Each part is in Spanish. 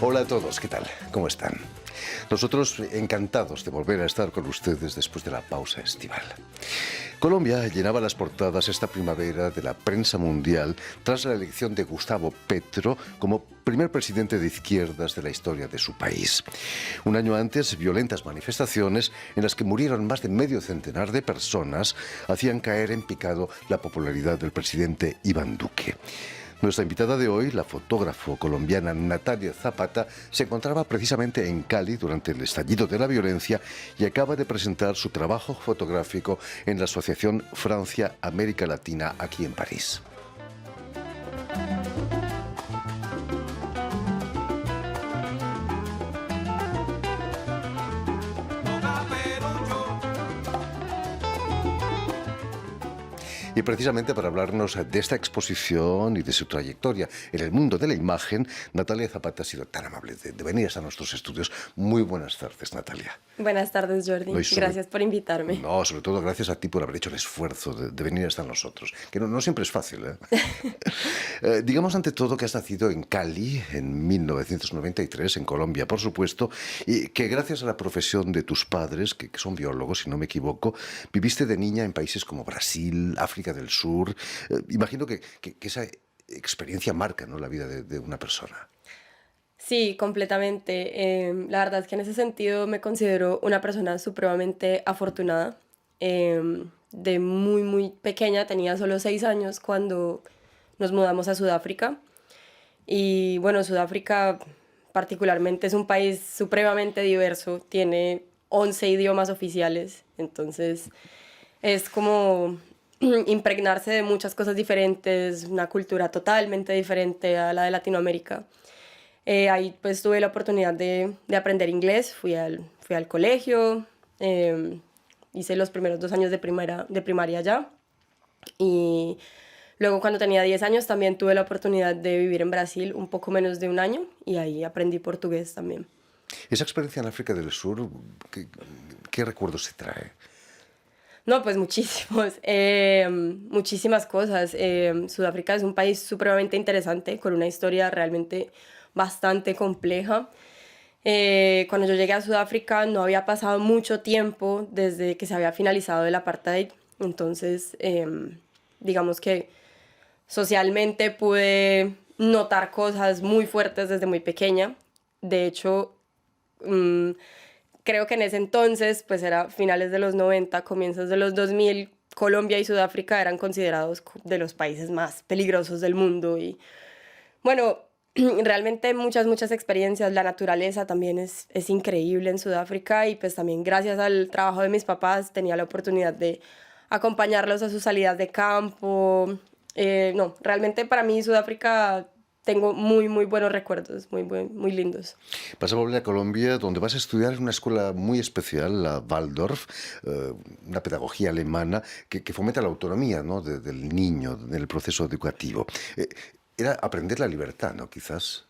Hola a todos, ¿qué tal? ¿Cómo están? Nosotros encantados de volver a estar con ustedes después de la pausa estival. Colombia llenaba las portadas esta primavera de la prensa mundial tras la elección de Gustavo Petro como primer presidente de izquierdas de la historia de su país. Un año antes, violentas manifestaciones en las que murieron más de medio centenar de personas hacían caer en picado la popularidad del presidente Iván Duque. Nuestra invitada de hoy, la fotógrafo colombiana Natalia Zapata, se encontraba precisamente en Cali durante el estallido de la violencia y acaba de presentar su trabajo fotográfico en la Asociación Francia-América Latina aquí en París. Y precisamente para hablarnos de esta exposición y de su trayectoria en el mundo de la imagen, Natalia Zapata ha sido tan amable de venir a nuestros estudios. Muy buenas tardes, Natalia. Buenas tardes, Jordi. Gracias por invitarme. No, sobre todo gracias a ti por haber hecho el esfuerzo de venir hasta nosotros, que no siempre es fácil, ¿eh? Digamos ante todo que has nacido en Cali en 1993, en Colombia, por supuesto, y que gracias a la profesión de tus padres, que son biólogos, si no me equivoco, viviste de niña en países como Brasil, África del Sur. Imagino que esa experiencia marca, ¿no?, la vida de una persona. Sí, completamente. La verdad es que en ese sentido me considero una persona supremamente afortunada. De muy pequeña, tenía solo 6 años cuando nos mudamos a Sudáfrica. Y bueno, Sudáfrica particularmente es un país supremamente diverso, tiene 11 idiomas oficiales, entonces es como impregnarse de muchas cosas diferentes, una cultura totalmente diferente a la de Latinoamérica. Ahí pues tuve la oportunidad de aprender inglés, fui al colegio, hice los primeros 2 años de primaria allá, y luego cuando tenía 10 años también tuve la oportunidad de vivir en Brasil un poco menos de un año, y ahí aprendí portugués también. Esa experiencia en África del Sur, ¿qué recuerdos se trae? No, pues muchísimos, muchísimas cosas. Sudáfrica es un país supremamente interesante, con una historia realmente bastante compleja. Cuando yo llegué a Sudáfrica no había pasado mucho tiempo desde que se había finalizado el apartheid, entonces digamos que socialmente pude notar cosas muy fuertes desde muy pequeña. De hecho, creo que en ese entonces, pues era finales de los 90, comienzos de los 2000, Colombia y Sudáfrica eran considerados de los países más peligrosos del mundo. Y bueno, realmente muchas experiencias. La naturaleza también es increíble en Sudáfrica, y pues también gracias al trabajo de mis papás tenía la oportunidad de acompañarlos a sus salidas de campo. No, realmente para mí Sudáfrica tengo muy buenos recuerdos, muy lindos. Vas a volver a Colombia, donde vas a estudiar en una escuela muy especial, la Waldorf, una pedagogía alemana que fomenta la autonomía, ¿no?, del niño en el proceso educativo. Era aprender la libertad, ¿no?, quizás.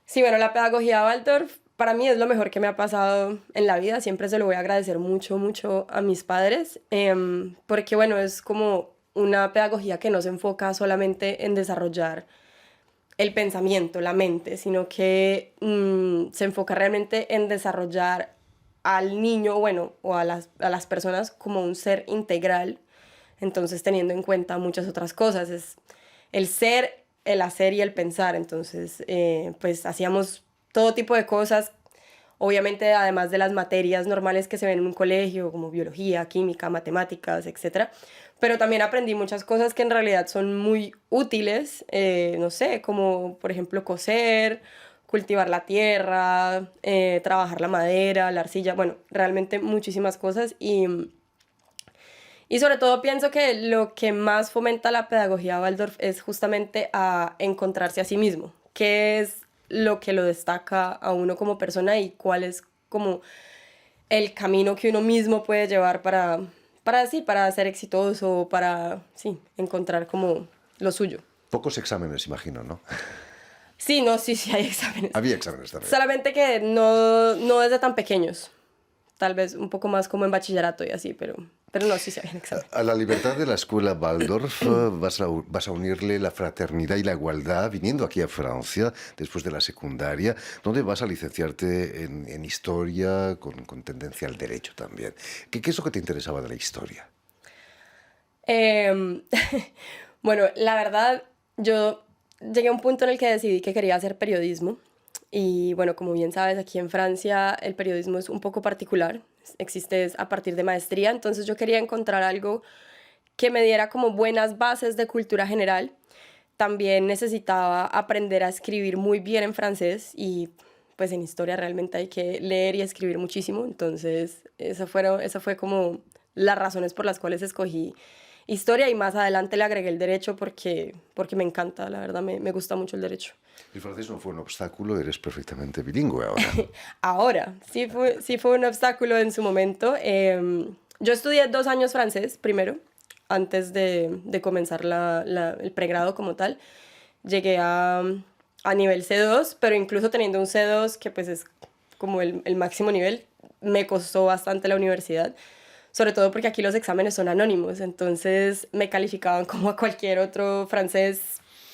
Sí, bueno, la pedagogía Waldorf para mí es lo mejor que me ha pasado en la vida. Siempre se lo voy a agradecer mucho a mis padres, porque bueno, es como una pedagogía que no se enfoca solamente en desarrollar el pensamiento, la mente, sino que se enfoca realmente en desarrollar al niño, bueno, o a las personas como un ser integral, entonces teniendo en cuenta muchas otras cosas. Es el ser, el hacer y el pensar. Entonces, pues hacíamos todo tipo de cosas, obviamente además de las materias normales que se ven en un colegio, como biología, química, matemáticas, etc. Pero también aprendí muchas cosas que en realidad son muy útiles, no sé, como por ejemplo coser, cultivar la tierra, trabajar la madera, la arcilla, bueno, realmente muchísimas cosas. Y sobre todo pienso que lo que más fomenta la pedagogía Waldorf es justamente a encontrarse a sí mismo. ¿Qué es lo que lo destaca a uno como persona y cuál es como el camino que uno mismo puede llevar para ser exitoso, para sí, encontrar como lo suyo? Pocos exámenes, imagino, ¿no? Sí, no, sí hay exámenes. Había exámenes también. Solamente que no desde tan pequeños. tal vez un poco más como en bachillerato y así, pero no, sí se habían examen. A la libertad de la escuela Waldorf vas a unirle la fraternidad y la igualdad viniendo aquí a Francia después de la secundaria, donde vas a licenciarte en historia con tendencia al derecho también. ¿Qué es lo que te interesaba de la historia? Em, bueno, la verdad, yo llegué a un punto en el que decidí que quería hacer periodismo. Y bueno, como bien sabes, aquí en Francia el periodismo es un poco particular. Existe a partir de maestría, entonces yo quería encontrar algo que me diera como buenas bases de cultura general. También necesitaba aprender a escribir muy bien en francés y pues en historia realmente hay que leer y escribir muchísimo. Entonces, esa fue como las razones por las cuales escogí historia y más adelante le agregué el derecho porque me encanta, la verdad me gusta mucho el derecho. El francés no fue un obstáculo, eres perfectamente bilingüe ahora. Ahora, sí fue un obstáculo en su momento. Yo estudié 2 años francés primero, antes de comenzar el pregrado como tal. Llegué a nivel C2, pero incluso teniendo un C2, que pues es como el máximo nivel, me costó bastante la universidad. Sobre todo porque aquí los exámenes son anónimos, entonces me calificaban como a cualquier otro francés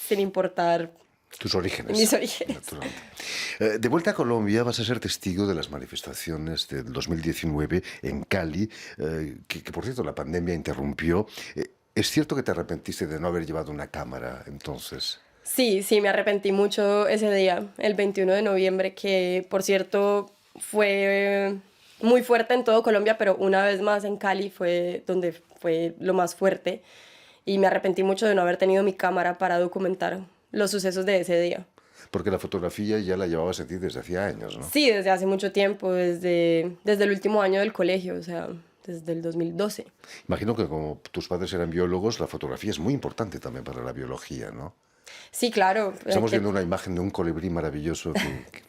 sin importar Tus orígenes, mis orígenes. naturalmente. De vuelta a Colombia vas a ser testigo de las manifestaciones del 2019 en Cali, que por cierto la pandemia interrumpió. ¿Es cierto que te arrepentiste de no haber llevado una cámara entonces? Sí, sí, me arrepentí mucho ese día, el 21 de noviembre, que por cierto fue muy fuerte en todo Colombia, pero una vez más en Cali fue donde fue lo más fuerte y me arrepentí mucho de no haber tenido mi cámara para documentar los sucesos de ese día. Porque la fotografía ya la llevabas a ti desde hacía años, ¿no? Sí, desde hace mucho tiempo, desde el último año del colegio, o sea, desde el 2012. Imagino que como tus padres eran biólogos, la fotografía es muy importante también para la biología, ¿no? Sí, claro, Estamos viendo una imagen de un colibrí maravilloso,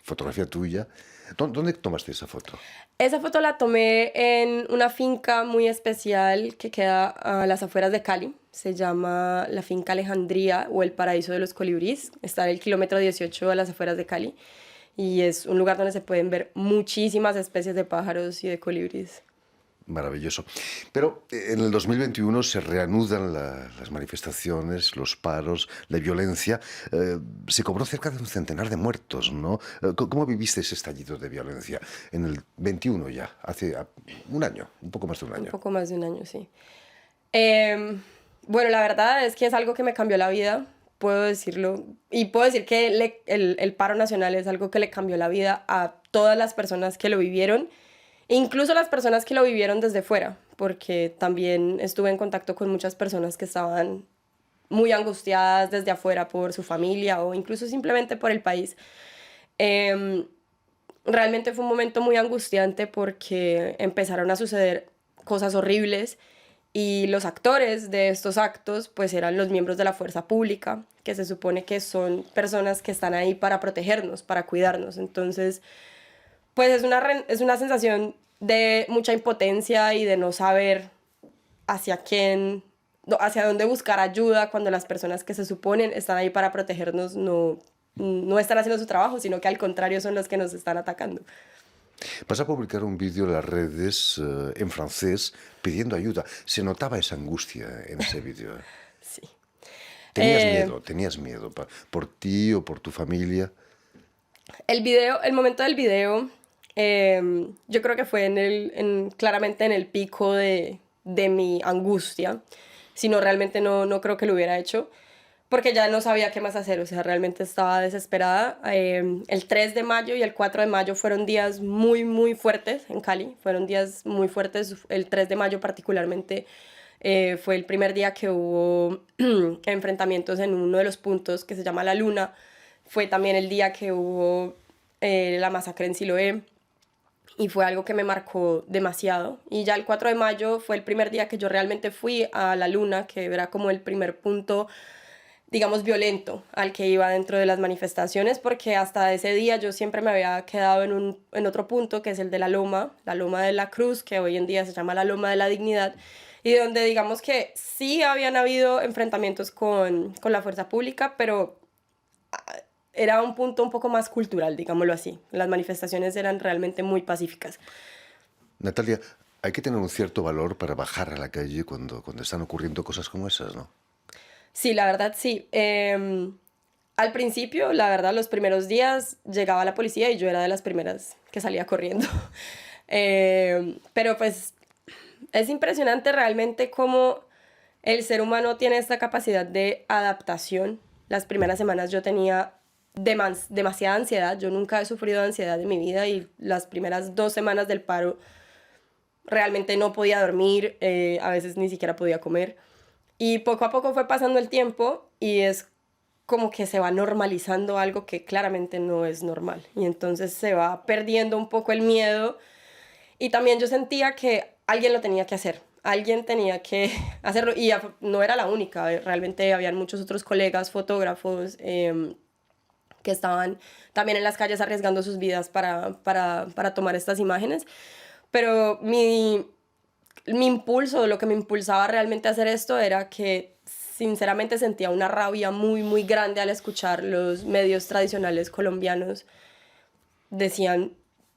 fotografía tuya. ¿Dónde tomaste esa foto? esa foto la tomé en una finca muy especial que queda a las afueras de Cali. Se llama la finca Alejandría o el Paraíso de los Colibríes. Está en el kilómetro 18 a las afueras de Cali. Y es un lugar donde se pueden ver muchísimas especies de pájaros y de colibríes. Maravilloso. Pero en el 2021 se reanudan las manifestaciones, los paros, la violencia. Se cobró cerca de un centenar de muertos, ¿no? ¿Cómo viviste ese estallido de violencia en el 21 ya, hace un año, un poco más de un Un año? poco más de un año, sí. Bueno, la verdad es que es algo que me cambió la vida, puedo decirlo. Y puedo decir que el paro nacional es algo que le cambió la vida a todas las personas que lo vivieron, incluso las personas que lo vivieron desde fuera, porque también estuve en contacto con muchas personas que estaban muy angustiadas desde afuera por su familia o incluso simplemente por el país. Em, Realmente fue un momento muy angustiante porque empezaron a suceder cosas horribles y los actores de estos actos pues eran los miembros de la fuerza pública, que se supone que son personas que están ahí para protegernos, para cuidarnos. Entonces, pues es una sensación de mucha impotencia y de no saber hacia quién, hacia dónde buscar ayuda cuando las personas que se suponen están ahí para protegernos no están haciendo su trabajo, sino que al contrario son los que nos están atacando. Vas a publicar un vídeo en las redes en francés pidiendo ayuda. Se notaba esa angustia en ese vídeo. Sí. Tenías miedo por ti o por tu familia. El momento del video, yo creo que fue claramente en el pico de mi angustia. Si no, realmente no creo que lo hubiera hecho, porque ya no sabía qué más hacer, o sea, realmente estaba desesperada. El 3 de mayo y el 4 de mayo fueron días muy, muy fuertes en Cali, fueron días muy fuertes. El 3 de mayo particularmente fue el primer día que hubo enfrentamientos en uno de los puntos que se llama La Luna. Fue también el día que hubo la masacre en Siloé y fue algo que me marcó demasiado. Y ya el 4 de mayo fue el primer día que yo realmente fui a La Luna, que era como el primer punto, digamos, violento al que iba dentro de las manifestaciones, porque hasta ese día yo siempre me había quedado en otro punto, que es el de la Loma de la Cruz, que hoy en día se llama la Loma de la Dignidad, y donde digamos que sí habían habido enfrentamientos con la fuerza pública, pero era un punto un poco más cultural, digámoslo así. Las manifestaciones eran realmente muy pacíficas. Natalia, hay que tener un cierto valor para bajar a la calle cuando están ocurriendo cosas como esas, ¿no? Sí, la verdad sí. Al principio, la verdad, los primeros días llegaba la policía y yo era de las primeras que salía corriendo. Pero pues es impresionante realmente cómo el ser humano tiene esta capacidad de adaptación. Las primeras semanas yo tenía demasiada ansiedad. Yo nunca he sufrido de ansiedad en mi vida y las primeras 2 semanas del paro realmente no podía dormir, a veces ni siquiera podía comer. Y poco a poco fue pasando el tiempo y es como que se va normalizando algo que claramente no es normal. Y entonces se va perdiendo un poco el miedo. Y también yo sentía que alguien lo tenía que hacer. Alguien tenía que hacerlo. Y no era la única. Realmente habían muchos otros colegas, fotógrafos, que estaban también en las calles arriesgando sus vidas para tomar estas imágenes. Pero mi impulso, lo que me impulsaba realmente a hacer esto era que sinceramente sentía una rabia muy, muy grande al escuchar los medios tradicionales colombianos decían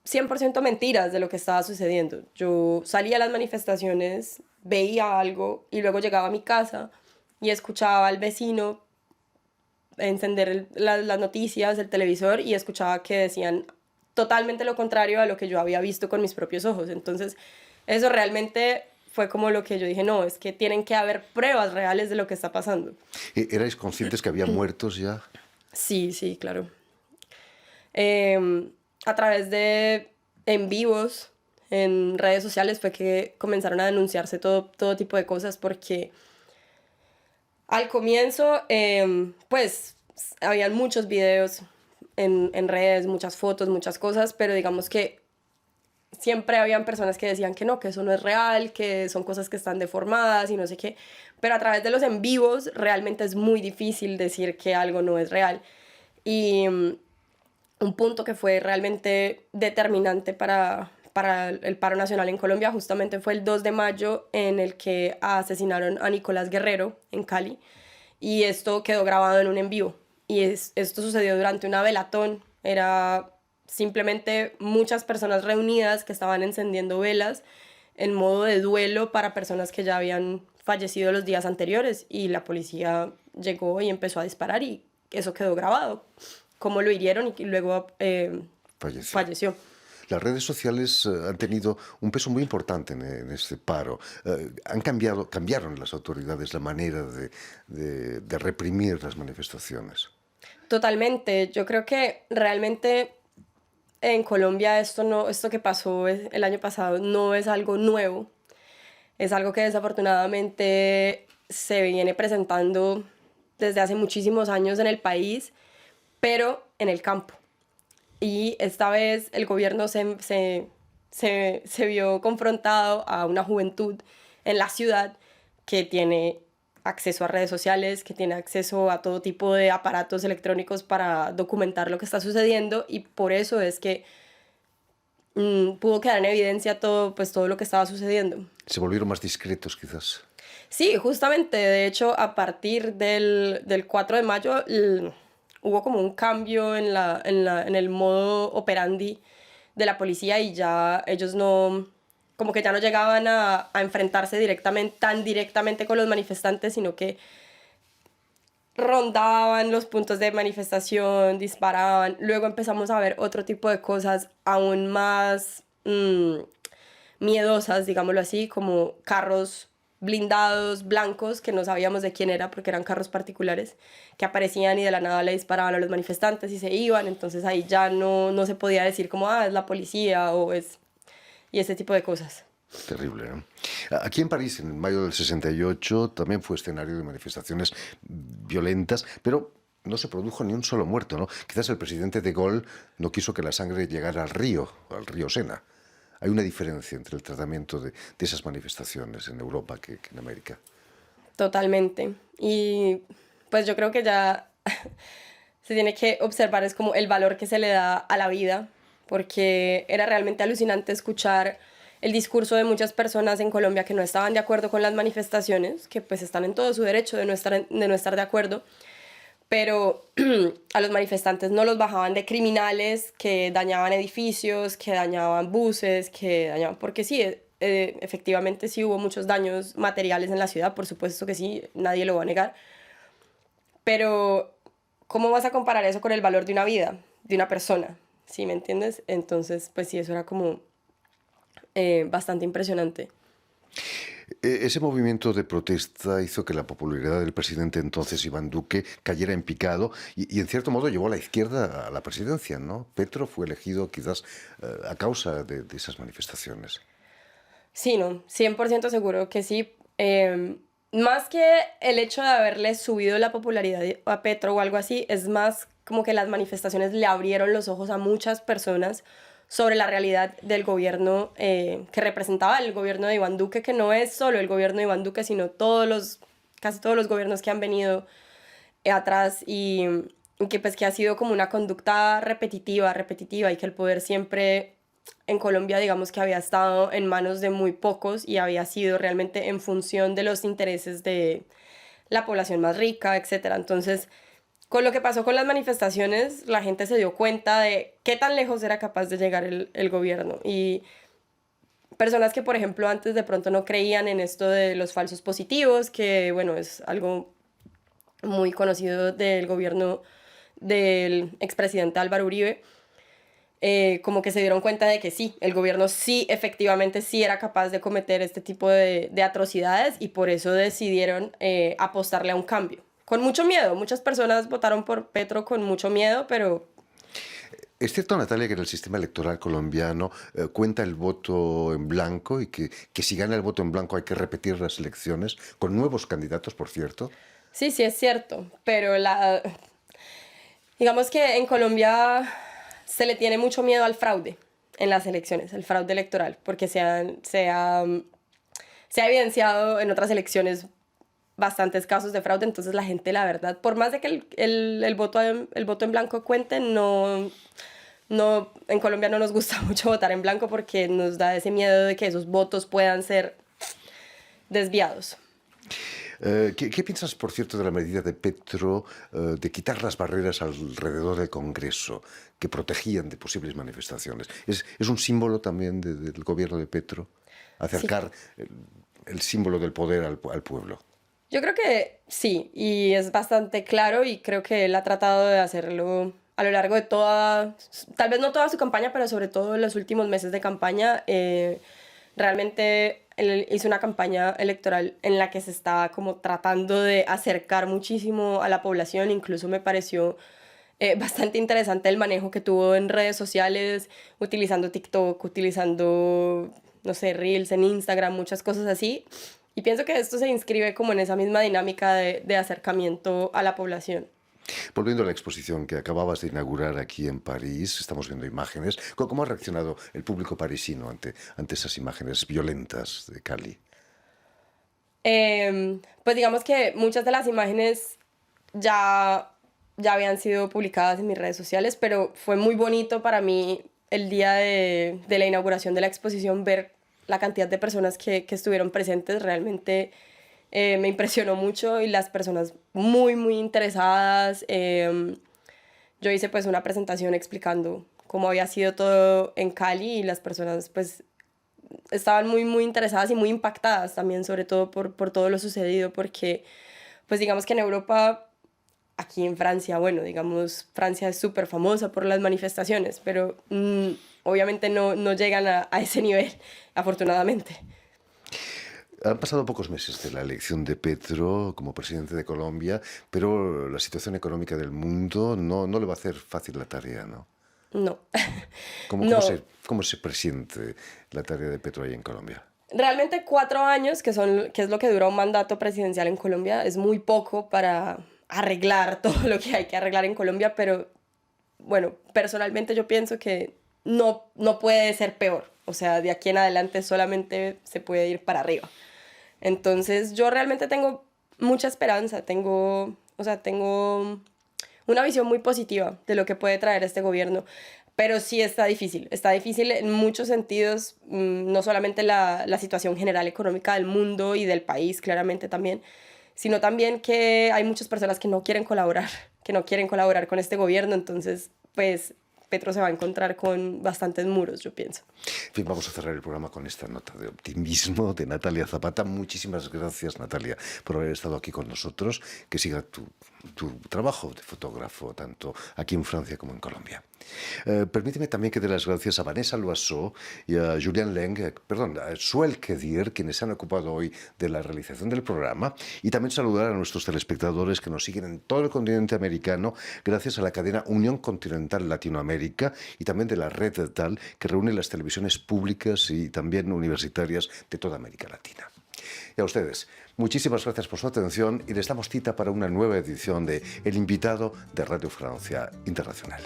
100% mentiras de lo que estaba sucediendo. Yo salía a las manifestaciones, veía algo y luego llegaba a mi casa y escuchaba al vecino encender las noticias, el televisor y escuchaba que decían totalmente lo contrario a lo que yo había visto con mis propios ojos. Entonces, eso realmente fue como lo que yo dije, no, es que tienen que haber pruebas reales de lo que está pasando. ¿Erais conscientes que había muertos ya? Sí, sí, claro. A través de en vivos, en redes sociales, fue que comenzaron a denunciarse todo tipo de cosas porque al comienzo, pues, habían muchos videos en redes, muchas fotos, muchas cosas, pero digamos que siempre habían personas que decían que no, que eso no es real, que son cosas que están deformadas y no sé qué. Pero a través de los en vivos realmente es muy difícil decir que algo no es real. Y un punto que fue realmente determinante para el paro nacional en Colombia justamente fue el 2 de mayo en el que asesinaron a Nicolás Guerrero en Cali y esto quedó grabado en un en vivo y esto sucedió durante una velatón, era simplemente muchas personas reunidas que estaban encendiendo velas en modo de duelo para personas que ya habían fallecido los días anteriores y la policía llegó y empezó a disparar y eso quedó grabado, cómo lo hirieron y luego falleció. Las redes sociales han tenido un peso muy importante en este paro. Cambiaron las autoridades la manera de reprimir las manifestaciones. Totalmente. Yo creo que realmente en Colombia esto que pasó el año pasado no es algo nuevo. Es algo que desafortunadamente se viene presentando desde hace muchísimos años en el país, pero en el campo. Y esta vez el gobierno se vio confrontado a una juventud en la ciudad que tiene acceso a redes sociales, que tiene acceso a todo tipo de aparatos electrónicos para documentar lo que está sucediendo y por eso es que pudo quedar en evidencia todo lo que estaba sucediendo. Se volvieron más discretos, quizás. Sí, justamente, de hecho, a partir del 4 de mayo hubo como un cambio en el modo operandi de la policía y ya ellos no, como que ya no llegaban a enfrentarse tan directamente con los manifestantes, sino que rondaban los puntos de manifestación, disparaban. Luego empezamos a ver otro tipo de cosas aún más miedosas, digámoslo así, como carros blindados, blancos, que no sabíamos de quién era porque eran carros particulares, que aparecían y de la nada le disparaban a los manifestantes y se iban, entonces ahí ya no se podía decir como, es la policía y ese tipo de cosas. Terrible, ¿no? Aquí en París, en mayo del 68, también fue escenario de manifestaciones violentas, pero no se produjo ni un solo muerto, ¿no? Quizás el presidente de Gaulle no quiso que la sangre llegara al río Sena. Hay una diferencia entre el tratamiento de esas manifestaciones en Europa que en América. Totalmente. Y pues yo creo que ya se tiene que observar es como el valor que se le da a la vida, porque era realmente alucinante escuchar el discurso de muchas personas en Colombia que no estaban de acuerdo con las manifestaciones, que pues están en todo su derecho de no estar de acuerdo, pero a los manifestantes no los bajaban de criminales que dañaban edificios, que dañaban buses, que dañaban... Porque sí, efectivamente sí hubo muchos daños materiales en la ciudad, por supuesto que sí, nadie lo va a negar, pero ¿cómo vas a comparar eso con el valor de una vida, de una persona? ¿Sí me entiendes? Entonces, pues sí, eso era como bastante impresionante. Ese movimiento de protesta hizo que la popularidad del presidente entonces, Iván Duque, cayera en picado y en cierto modo llevó a la izquierda a la presidencia, ¿no? Petro fue elegido quizás a causa de esas manifestaciones. Sí, no, 100% seguro que sí. Más que el hecho de haberle subido la popularidad a Petro o algo así, es más como que las manifestaciones le abrieron los ojos a muchas personas sobre la realidad del gobierno que representaba el gobierno de Iván Duque, que no es solo el gobierno de Iván Duque, sino casi todos los gobiernos que han venido atrás y que pues que ha sido como una conducta repetitiva y que el poder siempre en Colombia digamos que había estado en manos de muy pocos y había sido realmente en función de los intereses de la población más rica, etcétera. Entonces, con lo que pasó con las manifestaciones, la gente se dio cuenta de qué tan lejos era capaz de llegar el gobierno. Y personas que, por ejemplo, antes de pronto no creían en esto de los falsos positivos, que, bueno, es algo muy conocido del gobierno del expresidente Álvaro Uribe, como que se dieron cuenta de que sí, el gobierno sí, efectivamente sí era capaz de cometer este tipo de atrocidades y por eso decidieron apostarle a un cambio. Con mucho miedo, muchas personas votaron por Petro con mucho miedo, pero... Es cierto, Natalia, que en el sistema electoral colombiano cuenta el voto en blanco y que si gana el voto en blanco hay que repetir las elecciones, con nuevos candidatos, por cierto. Sí, sí es cierto, pero digamos que en Colombia se le tiene mucho miedo al fraude en las elecciones, el fraude electoral, porque se ha evidenciado en otras elecciones bastantes casos de fraude, entonces la gente, la verdad, por más de que el voto en blanco cuente, en Colombia no nos gusta mucho votar en blanco porque nos da ese miedo de que esos votos puedan ser desviados. ¿Qué piensas, por cierto, de la medida de Petro de quitar las barreras alrededor del Congreso que protegían de posibles manifestaciones? ¿Es un símbolo también del gobierno de Petro acercar sí, el símbolo del poder al pueblo? Yo creo que sí, y es bastante claro y creo que él ha tratado de hacerlo a lo largo de tal vez no toda su campaña, pero sobre todo en los últimos meses de campaña. Realmente él hizo una campaña electoral en la que se estaba como tratando de acercar muchísimo a la población. Incluso me pareció bastante interesante el manejo que tuvo en redes sociales, utilizando TikTok, utilizando, no sé, Reels en Instagram, muchas cosas así. Y pienso que esto se inscribe como en esa misma dinámica de acercamiento a la población. Volviendo a la exposición que acababas de inaugurar aquí en París, estamos viendo imágenes. ¿Cómo ha reaccionado el público parisino ante esas imágenes violentas de Cali? Pues digamos que muchas de las imágenes ya habían sido publicadas en mis redes sociales, pero fue muy bonito para mí el día de la inauguración de la exposición ver la cantidad de personas que estuvieron presentes. Realmente me impresionó mucho y las personas muy, muy interesadas. Yo hice pues una presentación explicando cómo había sido todo en Cali y las personas pues estaban muy, muy interesadas y muy impactadas también, sobre todo por todo lo sucedido, porque pues digamos que en Europa, aquí en Francia, bueno, digamos, Francia es súper famosa por las manifestaciones, pero obviamente no llegan a ese nivel, afortunadamente. Han pasado pocos meses de la elección de Petro como presidente de Colombia, pero la situación económica del mundo no le va a hacer fácil la tarea, ¿no? No. ¿Cómo se presiente la tarea de Petro ahí en Colombia? Realmente 4 años, que es lo que dura un mandato presidencial en Colombia, es muy poco para arreglar todo lo que hay que arreglar en Colombia, pero bueno, personalmente yo pienso que no puede ser peor. O sea, de aquí en adelante solamente se puede ir para arriba. Entonces yo realmente tengo mucha esperanza, tengo una visión muy positiva de lo que puede traer este gobierno, pero sí está difícil en muchos sentidos, no solamente la situación general económica del mundo y del país, claramente también, sino también que hay muchas personas que no quieren colaborar que no quieren colaborar con este gobierno, entonces pues Petro se va a encontrar con bastantes muros, yo pienso. En fin, vamos a cerrar el programa con esta nota de optimismo de Natalia Zapata. Muchísimas gracias, Natalia, por haber estado aquí con nosotros. Que siga tu trabajo de fotógrafo, tanto aquí en Francia como en Colombia. Permíteme también que dé las gracias a Vanessa Loiseau y a Julien Leng, a Suel Kedir, quienes se han ocupado hoy de la realización del programa, y también saludar a nuestros telespectadores que nos siguen en todo el continente americano gracias a la cadena Unión Continental Latinoamérica y también de la red TAL, que reúne las televisiones públicas y también universitarias de toda América Latina. Y a ustedes, muchísimas gracias por su atención y les damos cita para una nueva edición de El Invitado de Radio Francia Internacional.